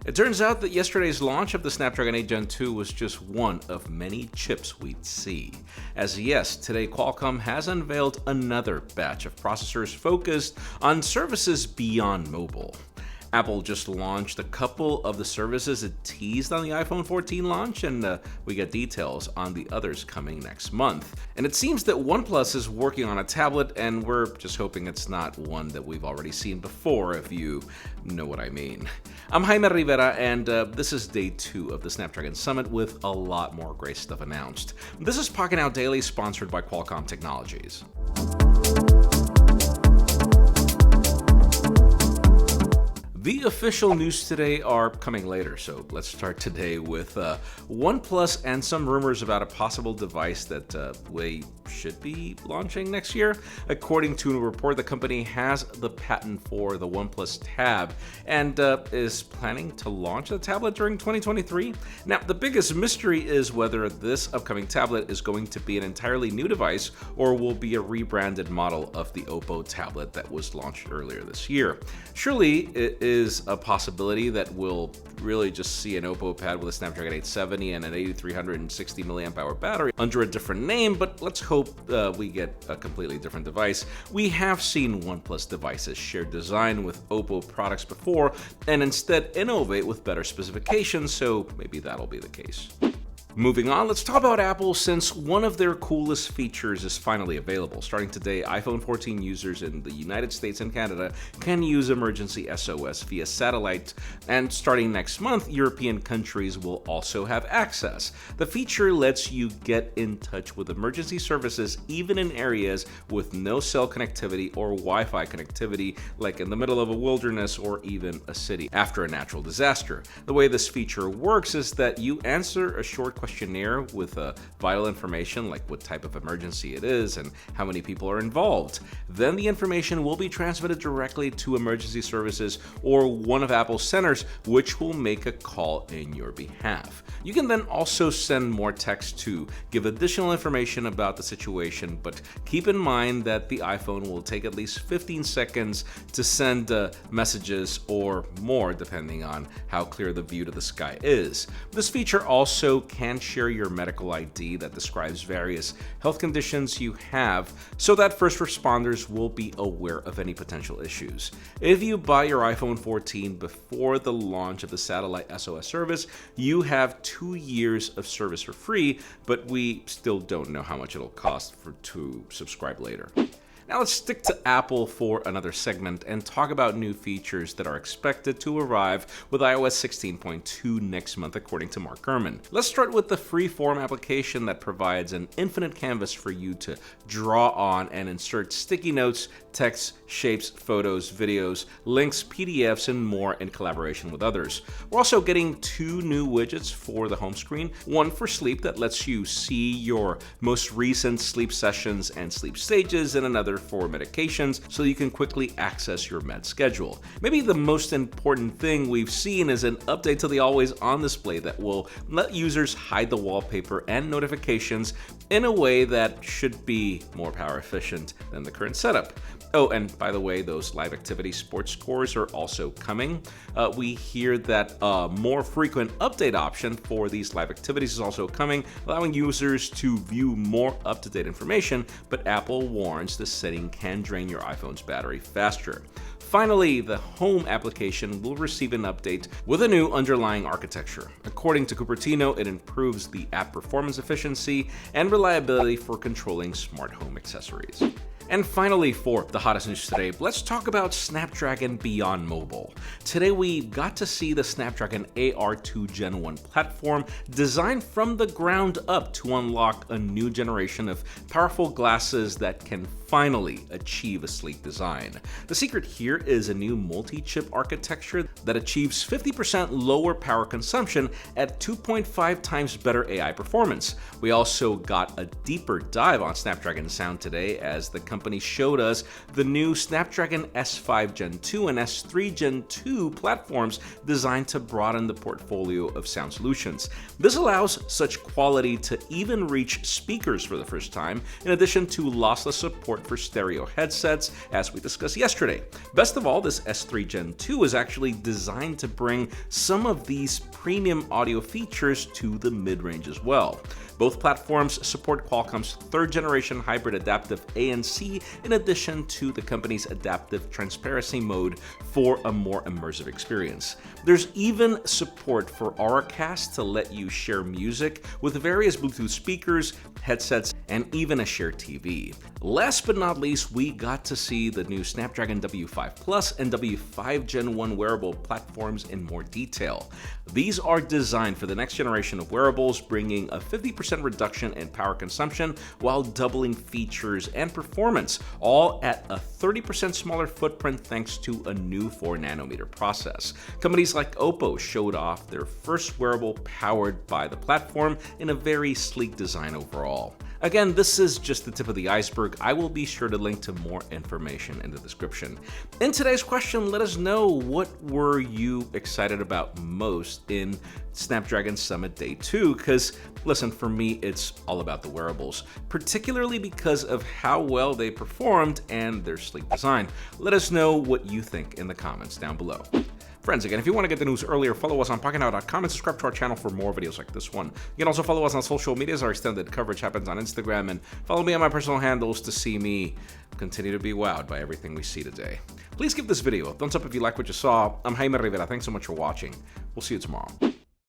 It turns out that yesterday's launch of the Snapdragon 8 Gen 2 was just one of many chips we'd see. As yes, today Qualcomm has unveiled another batch of processors focused on services beyond mobile. Apple just launched a couple of the services it teased on the iPhone 14 launch, and we get details on the others coming next month. And it seems that OnePlus is working on a tablet, and we're just hoping it's not one that we've already seen before, if you know what I mean. I'm Jaime Rivera, and this is day 2 of the Snapdragon Summit with a lot more great stuff announced. This is Pocketnow Daily, sponsored by Qualcomm Technologies. The official news today are coming later, so let's start today with OnePlus and some rumors about a possible device that we should be launching next year. According to a report, the company has the patent for the OnePlus Tab and is planning to launch the tablet during 2023. Now, the biggest mystery is whether this upcoming tablet is going to be an entirely new device or will be a rebranded model of the Oppo tablet that was launched earlier this year. Surely, it is a possibility that we'll really just see an Oppo Pad with a Snapdragon 870 and an 8360 mAh battery under a different name, but let's hope we get a completely different device. We have seen OnePlus devices share design with Oppo products before and instead innovate with better specifications, so maybe that'll be the case. Moving on, let's talk about Apple, since one of their coolest features is finally available. Starting today, iPhone 14 users in the United States and Canada can use emergency SOS via satellite, and starting next month, European countries will also have access. The feature lets you get in touch with emergency services even in areas with no cell connectivity or Wi-Fi connectivity, like in the middle of a wilderness or even a city after a natural disaster. The way this feature works is that you answer a short questionnaire with vital information like what type of emergency it is and how many people are involved. Then the information will be transmitted directly to emergency services or one of Apple's centers, which will make a call in your behalf. You can then also send more text to give additional information about the situation, but keep in mind that the iPhone will take at least 15 seconds to send messages or more, depending on how clear the view to the sky is. This feature also can share your medical ID that describes various health conditions you have, so that first responders will be aware of any potential issues. If you buy your iPhone 14 before the launch of the satellite SOS service, you have 2 years of service for free, but we still don't know how much it'll cost to subscribe later. Now let's stick to Apple for another segment and talk about new features that are expected to arrive with iOS 16.2 next month, according to Mark Gurman. Let's start with the Freeform application that provides an infinite canvas for you to draw on and insert sticky notes, text, shapes, photos, videos, links, PDFs, and more in collaboration with others. We're also getting 2 new widgets for the home screen, one for sleep that lets you see your most recent sleep sessions and sleep stages, and another for medications so you can quickly access your med schedule. Maybe the most important thing we've seen is an update to the always on display that will let users hide the wallpaper and notifications in a way that should be more power efficient than the current setup. Oh, and by the way, those live activity sports scores are also coming. We hear that a more frequent update option for these live activities is also coming, allowing users to view more up-to-date information, but Apple warns the setting can drain your iPhone's battery faster. Finally, the Home application will receive an update with a new underlying architecture. According to Cupertino, it improves the app performance efficiency and reliability for controlling smart home accessories. And finally, for the hottest news today, let's talk about Snapdragon beyond mobile. Today we got to see the Snapdragon AR2 Gen 1 platform designed from the ground up to unlock a new generation of powerful glasses that can finally achieve a sleek design. The secret here is a new multi-chip architecture that achieves 50% lower power consumption at 2.5 times better AI performance. We also got a deeper dive on Snapdragon sound today as the company showed us the new Snapdragon S5 Gen 2 and S3 Gen 2 platforms designed to broaden the portfolio of sound solutions. This allows such quality to even reach speakers for the first time, in addition to lossless support support for stereo headsets, as we discussed yesterday. Best of all, this S3 Gen 2 is actually designed to bring some of these premium audio features to the mid-range as well. Both platforms support Qualcomm's third-generation hybrid adaptive ANC in addition to the company's adaptive transparency mode for a more immersive experience. There's even support for Auracast to let you share music with various Bluetooth speakers, headsets, and even a shared TV. Last but not least, we got to see the new Snapdragon W5 Plus and W5 Gen 1 wearable platforms in more detail. These are designed for the next generation of wearables, bringing a 50% reduction in power consumption while doubling features and performance, all at a 30% smaller footprint thanks to a new 4nm process. Companies like Oppo showed off their first wearable powered by the platform in a very sleek design overall. Again, this is just the tip of the iceberg. I will be sure to link to more information in the description. In today's question, let us know, what were you excited about most in Snapdragon Summit Day 2? Because listen, for me, it's all about the wearables, particularly because of how well they performed and their sleek design. Let us know what you think in the comments down below. Friends, again, if you want to get the news earlier, follow us on PocketNow.com and subscribe to our channel for more videos like this one. You can also follow us on social media as our extended coverage happens on Instagram, and follow me on my personal handles to see me continue to be wowed by everything we see today. Please give this video a thumbs up if you like what you saw. I'm Jaime Rivera. Thanks so much for watching. We'll see you tomorrow.